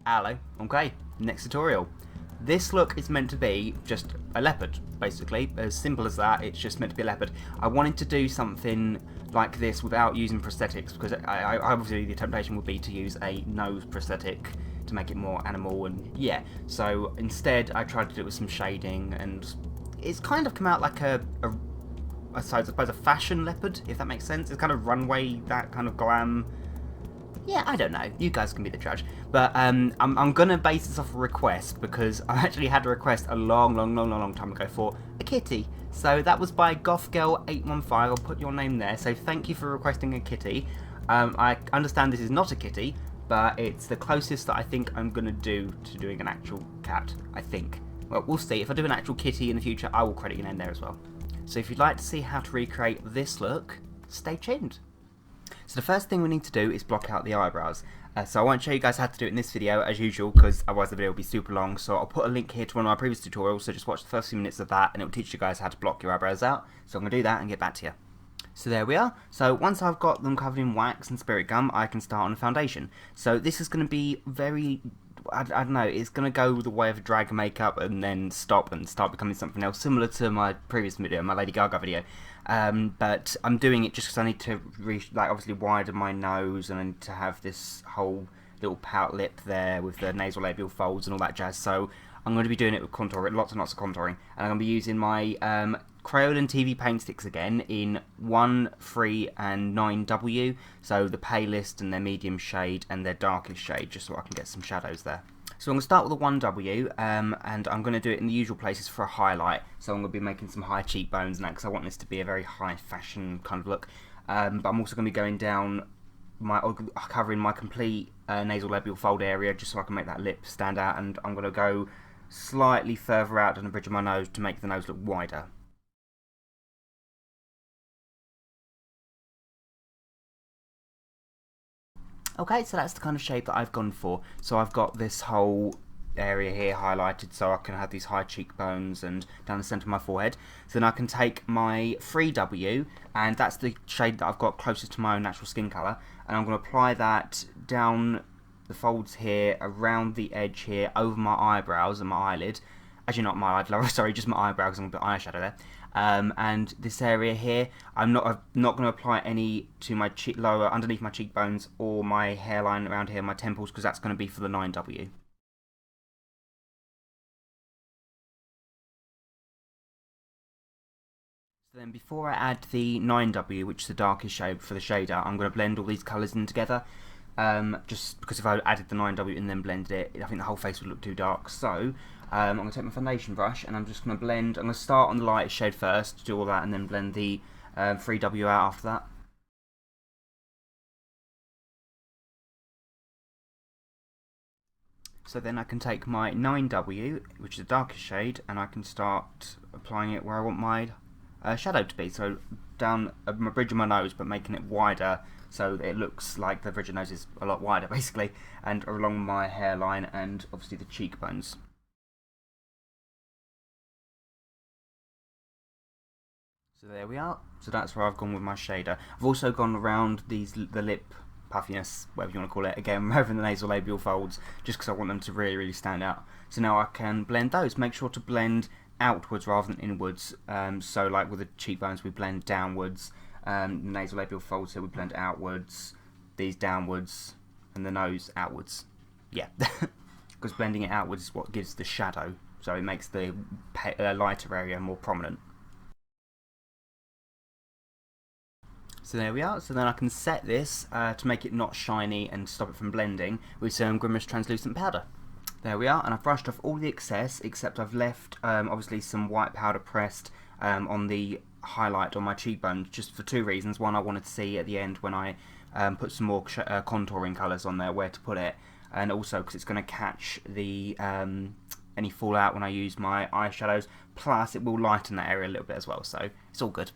Hello. Okay, next tutorial. This look is meant to be just a leopard, basically. As simple as that, it's just meant to be a leopard. I wanted to do something like this without using prosthetics, because obviously the temptation would be to use a nose prosthetic to make it more animal, and yeah. So instead, I tried to do it with some shading, and it's kind of come out like I suppose a fashion leopard, if that makes sense. It's kind of runway, that kind of glam. Yeah, I don't know. You guys can be the judge. But I'm going to base this off a request, because I actually had a request a long time ago for a kitty. So that was by GothGirl815. I'll put your name there. So thank you for requesting a kitty. I understand this is not a kitty, but it's the closest that I think I'm going to do to doing an actual cat, I think. Well, we'll see. If I do an actual kitty in the future, I will credit your name there as well. So if you'd like to see how to recreate this look, stay tuned. So the first thing we need to do is block out the eyebrows. So I won't show you guys how to do it in this video as usual, because otherwise the video will be super long. So I'll put a link here to one of my previous tutorials, so just watch the first few minutes of that and it will teach you guys how to block your eyebrows out. So I'm going to do that and get back to you. So there we are. So once I've got them covered in wax and spirit gum, I can start on the foundation. So this is going to be very, I don't know, it's going to go the way of drag makeup and then stop and start becoming something else, similar to my previous video, my Lady Gaga video. But I'm doing it just because I need to obviously widen my nose, and I need to have this whole little pout lip there with the nasal labial folds and all that jazz. So I'm going to be doing it with contour, lots and lots of contouring, and I'm going to be using my Kryolan TV paint sticks again in 1, 3 and 9W, so the palest and their medium shade and their darkest shade, just so I can get some shadows there. So I'm going to start with a 1W, and I'm going to do it in the usual places for a highlight. So I'm going to be making some high cheekbones and that, because I want this to be a very high fashion kind of look. But I'm also going to be going down, covering my complete nasal labial fold area, just so I can make that lip stand out. And I'm going to go slightly further out than the bridge of my nose to make the nose look wider. Okay, so that's the kind of shape that I've gone for. So I've got this whole area here highlighted so I can have these high cheekbones and down the centre of my forehead. So then I can take my 3W, and that's the shade that I've got closest to my own natural skin colour, and I'm going to apply that down the folds here, around the edge here, over my eyebrows and my eyelid. Actually not my eyelid, sorry, just my eyebrow, because I'm going to put eyeshadow there. And this area here, I'm not going to apply any to my lower, underneath my cheekbones or my hairline around here, my temples, because that's going to be for the 9W. So then before I add the 9W, which is the darkest shade for the shader, I'm going to blend all these colours in together. Just because if I added the 9W and then blended it, I think the whole face would look too dark. So I'm going to take my foundation brush and I'm just going to blend. I'm going to start on the lightest shade first, do all that, and then blend the 3W out after that. So then I can take my 9W, which is the darkest shade, and I can start applying it where I want my shadow to be. So down my bridge of my nose, but making it wider, so it looks like the bridge of nose is a lot wider, basically, and along my hairline and obviously the cheekbones. So there we are. So that's where I've gone with my shader. I've also gone around the lip puffiness, whatever you want to call it, again, over the nasal labial folds, just because I want them to really stand out. So now I can blend those. Make sure to blend outwards rather than inwards. So like with the cheekbones, we blend downwards. The nasal labial folds here, we blend outwards. These downwards, and the nose outwards. Yeah, because blending it outwards is what gives the shadow. So it makes the lighter area more prominent. So there we are. So then I can set this to make it not shiny and stop it from blending with some Grimace translucent powder. There we are, and I've brushed off all the excess, except I've left obviously some white powder pressed on the highlight on my cheekbone, just for two reasons. One, I wanted to see at the end when I put some more contouring colours on there where to put it, and also because it's going to catch the any fallout when I use my eyeshadows, plus it will lighten that area a little bit as well, so it's all good.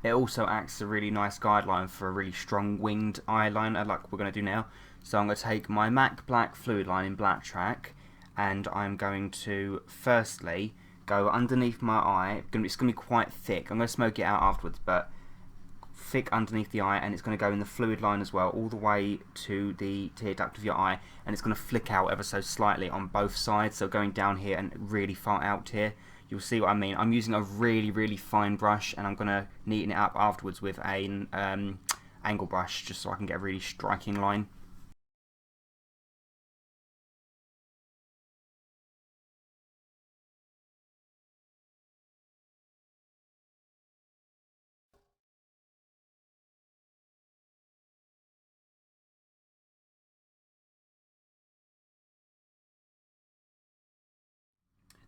It also acts as a really nice guideline for a really strong winged eyeliner like we're going to do now. So I'm going to take my MAC Black Fluid Line in Black Track, and I'm going to firstly go underneath my eye. It's going to be quite thick. I'm going to smoke it out afterwards, but thick underneath the eye, and it's going to go in the fluid line as well, all the way to the tear duct of your eye, and it's going to flick out ever so slightly on both sides, so going down here and really far out here. You'll see what I mean. I'm using a really fine brush, and I'm going to neaten it up afterwards with an angle brush, just so I can get a really striking line.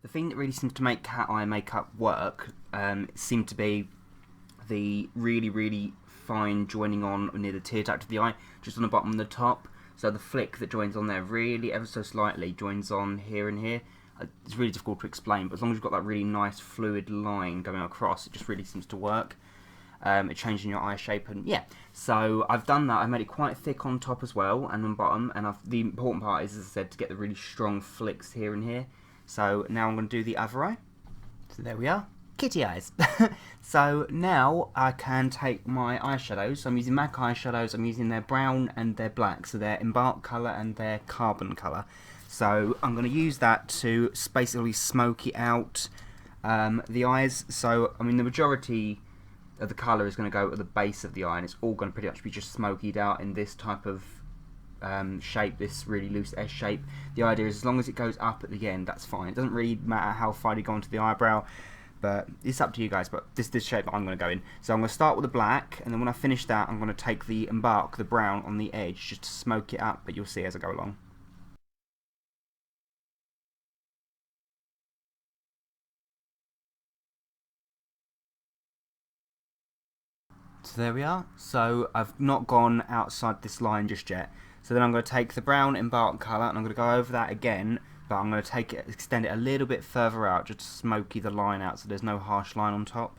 The thing that really seems to make cat eye makeup work seemed to be the really fine joining on near the tear duct of the eye, just on the bottom and the top. So the flick that joins on there really ever so slightly joins on here and here. It's really difficult to explain, but as long as you've got that really nice fluid line going across, it just really seems to work. It changing your eye shape, and yeah. So I've done that. I've made it quite thick on top as well and on bottom, and the important part is, as I said, to get the really strong flicks here and here. So now I'm going to do the other eye. So there we are. Kitty eyes. So now I can take my eyeshadows. So I'm using M.A.C eyeshadows. I'm using their brown and their black. So their Embark colour and their carbon colour. So I'm going to use that to basically smoky out the eyes. So, I mean, the majority of the colour is going to go at the base of the eye, and it's all going to pretty much be just smokied out in this type of shape, this really loose S shape. The idea is as long as it goes up at the end, that's fine. It doesn't really matter how far you go onto the eyebrow, but it's up to you guys. But this shape that I'm going to go in. So I'm going to start with the black, and then when I finish that, I'm going to take the Embark, the brown, on the edge, just to smoke it up, but you'll see as I go along. So there we are. So I've not gone outside this line just yet. So then I'm going to take the brown Embark colour, and I'm going to go over that again, but I'm going to take it, extend it a little bit further out, just to smoky the line out so there's no harsh line on top.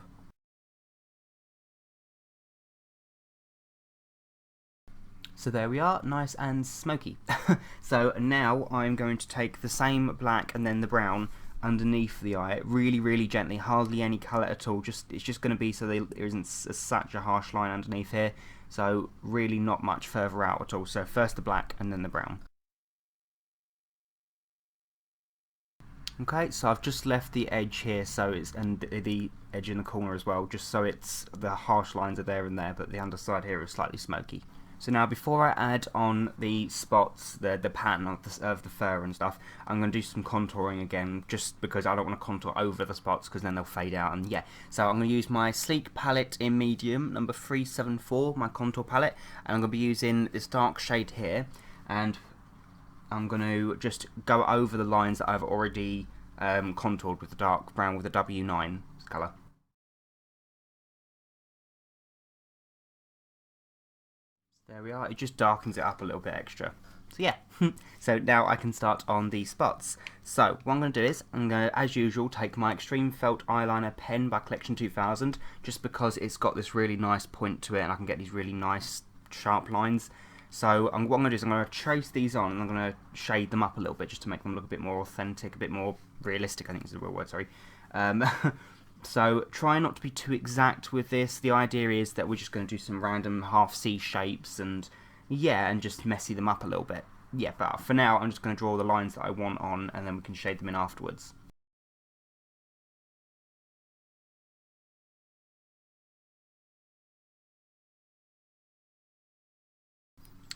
So there we are, nice and smoky. So now I'm going to take the same black and then the brown underneath the eye, really gently, hardly any colour at all. It's just going to be so there isn't such a harsh line underneath here. So really not much further out at all. So first the black and then the brown. Okay, so I've just left the edge here, so it's and the edge in the corner as well, just so it's the harsh lines are there and there, but the underside here is slightly smoky. So now before I add on the spots, the pattern of the fur and stuff, I'm going to do some contouring again, just because I don't want to contour over the spots because then they'll fade out. And yeah, so I'm going to use my Sleek palette in medium, number 374, my contour palette, and I'm going to be using this dark shade here, and I'm going to just go over the lines that I've already contoured with the dark brown with the W9 colour. There we are, it just darkens it up a little bit extra. So yeah, so now I can start on the spots. So what I'm going to do is, I'm going to, as usual, take my Extreme Felt Eyeliner pen by Collection 2000, just because it's got this really nice point to it and I can get these really nice sharp lines. So what I'm going to do is I'm going to trace these on and I'm going to shade them up a little bit just to make them look a bit more authentic, a bit more realistic, I think is the real word, sorry. So try not to be too exact with this. The idea is that we're just going to do some random half C shapes and yeah, and just messy them up a little bit. Yeah, but for now I'm just going to draw the lines that I want on and then we can shade them in afterwards.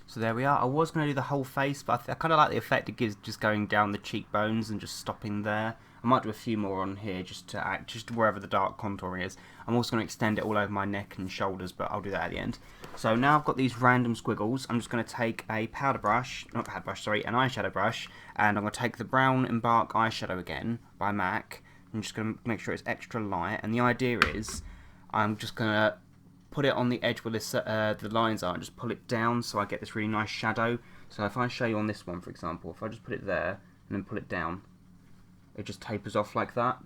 So there we are. I was going to do the whole face, but I kind of like the effect it gives just going down the cheekbones and just stopping there. I might do a few more on here just to act, just wherever the dark contouring is. I'm also going to extend it all over my neck and shoulders, but I'll do that at the end. So now I've got these random squiggles. I'm just going to take a powder brush, not powder brush, sorry, an eyeshadow brush, and I'm going to take the brown Embark eyeshadow again by M.A.C. I'm just going to make sure it's extra light, and the idea is I'm just going to put it on the edge where the lines are and just pull it down so I get this really nice shadow. So if I show you on this one, for example, if I just put it there and then pull it down, it just tapers off like that.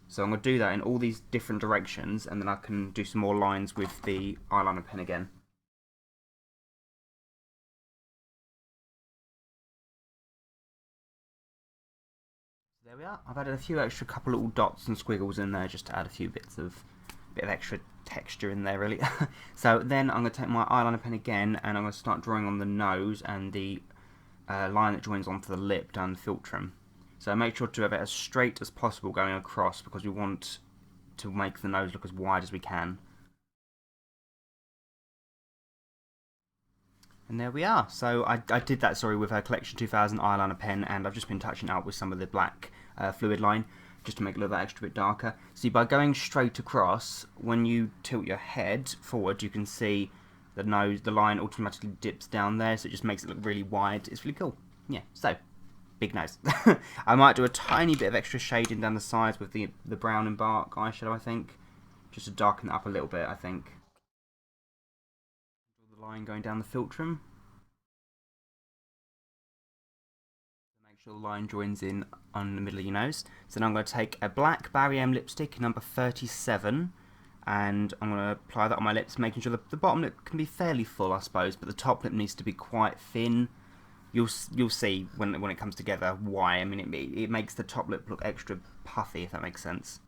So I'm going to do that in all these different directions, and then I can do some more lines with the eyeliner pen again. There we are. I've added a few extra couple little dots and squiggles in there just to add a few bits of bit of extra texture in there really. So then I'm going to take my eyeliner pen again and I'm going to start drawing on the nose and the line that joins onto the lip down the philtrum. So make sure to have it as straight as possible going across because we want to make the nose look as wide as we can. And there we are. So I did that, sorry, with a Collection 2000 eyeliner pen, and I've just been touching it up with some of the black fluid line just to make it look that extra bit darker. See, by going straight across, when you tilt your head forward, you can see the nose, the line automatically dips down there, so it just makes it look really wide. It's really cool. Yeah, so, big nose. I might do a tiny bit of extra shading down the sides with the brown Embark eyeshadow, I think, just to darken it up a little bit, I think. The line going down the philtrum. Make sure the line joins in on the middle of your nose. So now I'm going to take a black Barry M lipstick, number 37, and I'm going to apply that on my lips, making sure the bottom lip can be fairly full, I suppose, but the top lip needs to be quite thin. You'll see when it comes together why. I mean, it makes the top lip look extra puffy, if that makes sense.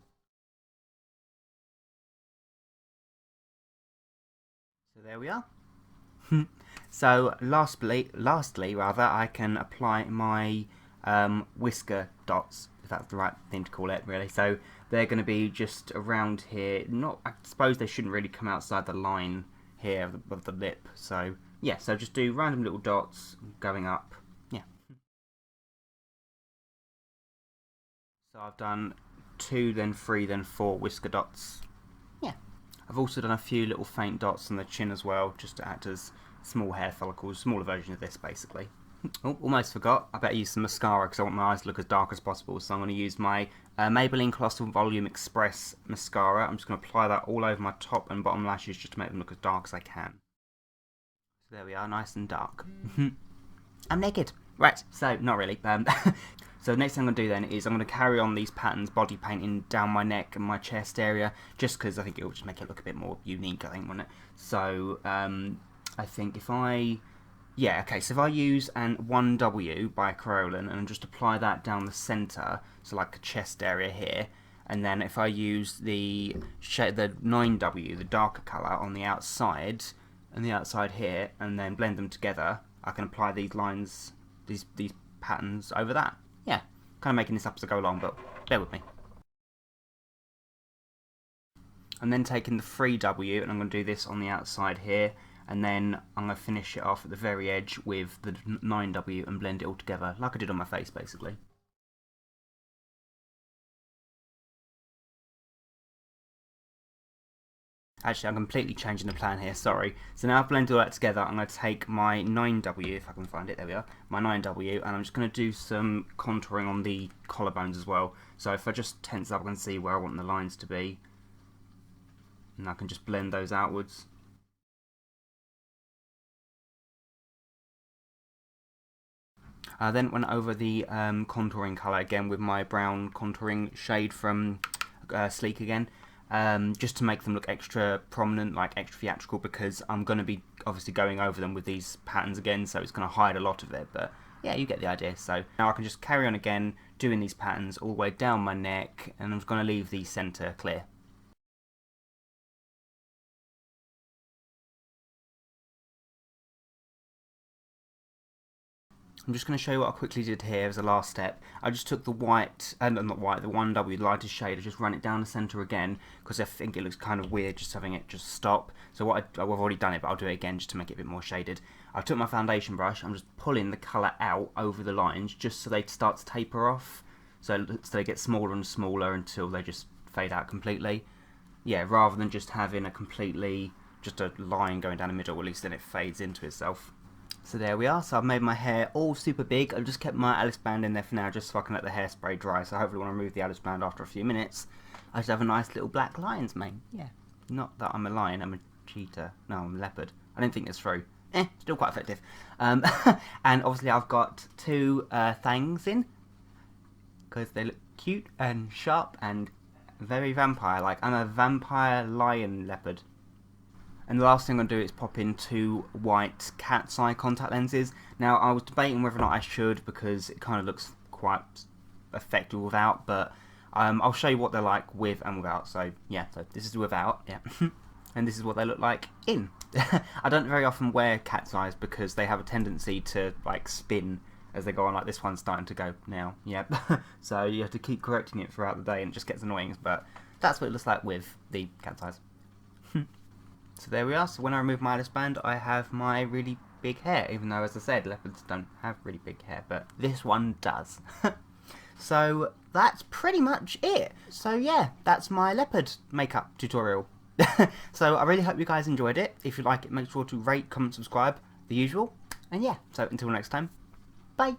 So there we are. So lastly, I can apply my whisker dots, if that's the right thing to call it, really. So they're going to be just around here. I suppose they shouldn't really come outside the line here of the lip. So yeah, so just do random little dots going up. Yeah. So I've done 2, then 3, then 4 whisker dots. Yeah. I've also done a few little faint dots on the chin as well, just to act as small hair follicles, smaller version of this basically. Oh, almost forgot, I better use some mascara because I want my eyes to look as dark as possible, so I'm going to use my Maybelline Colossal Volume Express mascara. I'm just going to apply that all over my top and bottom lashes just to make them look as dark as I can. So there we are, nice and dark. I'm naked. Right, so not really. So the next thing I'm going to do then is I'm going to carry on these patterns, body painting down my neck and my chest area, just because I think it will just make it look a bit more unique, I think, won't it? So I think if I... Yeah, okay, so if I use an 1W by Kryolan and just apply that down the centre, so like a chest area here, and then if I use the 9W, the darker colour, on the outside, and the outside here, and then blend them together, I can apply these lines, these patterns over that. Yeah, kind of making this up as I go along, but bear with me. I'm then taking the 3W, and I'm going to do this on the outside here, and then I'm going to finish it off at the very edge with the 9W and blend it all together, like I did on my face, basically. Actually, I'm completely changing the plan here, sorry. So now I've blended all that together, I'm going to take my 9W, if I can find it, there we are, my 9W, and I'm just going to do some contouring on the collarbones as well. So if I just tense up, I can see where I want the lines to be. And I can just blend those outwards. I then went over the contouring colour again with my brown contouring shade from Sleek again. Just to make them look extra prominent, like extra theatrical, because I'm going to be obviously going over them with these patterns again, so it's going to hide a lot of it, but yeah, you get the idea. So now I can just carry on again doing these patterns all the way down my neck, and I'm just going to leave the centre clear. I'm just going to show you what I quickly did here as a last step. I just took the white, not white, the 1W, the lightest shade, I just ran it down the centre again, because I think it looks kind of weird just having it just stop. So I've already done it, but I'll do it again just to make it a bit more shaded. I took my foundation brush, I'm just pulling the colour out over the lines, just so they start to taper off, so they get smaller and smaller until they just fade out completely. Yeah, rather than just having just a line going down the middle, at least then it fades into itself. So there we are, so I've made my hair all super big. I've just kept my Alice band in there for now just so I can let the hairspray dry, so hopefully when I remove the Alice band after a few minutes I should have a nice little black lion's mane. Yeah, not that I'm a lion, I'm a cheetah. No, I'm a leopard. I didn't think this through. Still quite effective. And obviously I've got 2 fangs in, because they look cute and sharp and very vampire-like. I'm a vampire lion leopard. And the last thing I'm going to do is pop in 2 white cat's eye contact lenses. Now, I was debating whether or not I should, because it kind of looks quite effective without, but I'll show you what they're like with and without. So yeah, so this is without, yeah. And this is what they look like in. I don't very often wear cat's eyes because they have a tendency to like spin as they go on. Like this one's starting to go now, yep. So you have to keep correcting it throughout the day and it just gets annoying, but that's what it looks like with the cat's eyes. So there we are. So when I remove my eyelash band, I have my really big hair, even though, as I said, leopards don't have really big hair, but this one does. So that's pretty much it. So yeah, that's my leopard makeup tutorial. So I really hope you guys enjoyed it. If you like it, make sure to rate, comment, subscribe, the usual. And yeah, so until next time, bye.